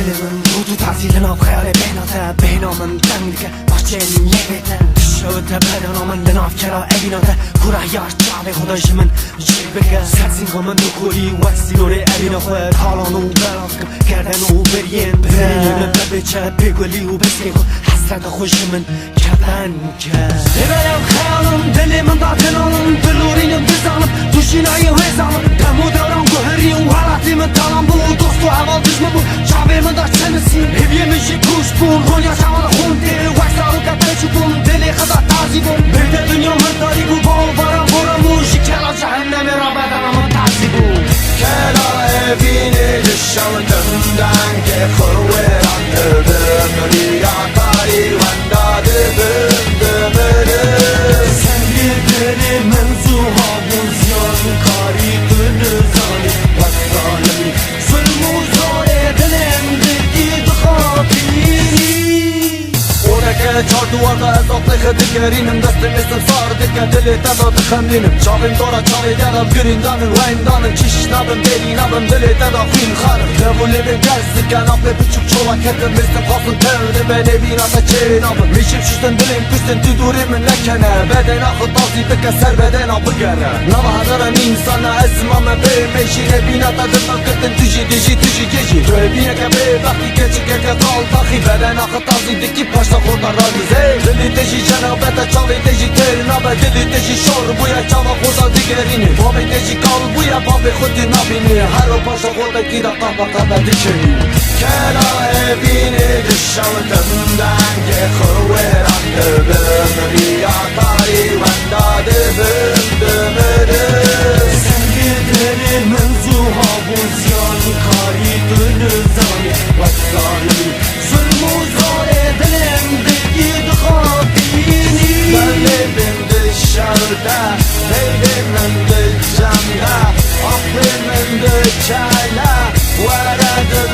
من تو تحصیل نام خیال بیناته بینامن دنگه باچه لیبیته شوته بدنامن دناف کرا ابیناته کوره یار جاوه خدایش من جیب بگه سرزینگا من نکوری وکسی دوره ابینا خواه تالانو برافکم کردنو برین برین ببچه بگولی و بسیخو حسرت خوش من کبن کرد ببرم خیالم دل من دا تنانم بلورینم بزانم دوشینای ویزانم دمو دارم گوهری و حالتی من تالم بود دوست و حوال دشمه بود شعبه من دا چنسی هیویه میشی گوش بون رونیا شمال خونده وکسارو کتای چوبون دلی خدا تازی بون برده دنیا من داری بو با بارم برموشی کلا جهنم را بدنم تازی بون کلا evini dışarıdan ki kuvveran dövdüm Yatari vanda dövdüm dövdüm Sen gideri menzuha bu ziyan kari gönü zani Vaktalimi zulmü zore dilemdeki dıkabini که چار دوارده اضافه خدی گرینم دستم اسم سارده که دلی تدا تخمینم چاویم دارا چاوی دارم گرین دانم وین دانم چیش نبم دلی نبم دلی تدا خیل خانم نبولی بیم گرزی که نبه بچوک چولا کتم بستم خواستم ترده بینه بینا تا چه نبم میشیم ششتن دلیم کستن تو دوری من نکنه بدن آخد تازی بکه سر بدن آب بگره نبه هدارم انسان اسمم بیم میشینه بینا تا دلم کتن تجی دیجی تجی گیجی توی بینه که بی وقتی که چکه که تال تاخی بدن آخد تازی دکی پاشتا خورده دلی تشی جنابت چاوی تشی تر نبه دلی تشی شور بویا چاوا خدا دیگرینه بابی تشی کال بویا بابی خودی نبینه هر رو پاشا خورده گیره قبا قبا دیچنی کلا evini dışarıdan ki kuvveran dövdüm Riyatari vanda dövdüm dövdüm Sen gideri menzuha bu ziyan kari gönü zani Vaktalimi zulmü zore dilemdeki dıkabini Kalbim dışarıda Beynimin dışarıda Aklımın dışarıda Varadı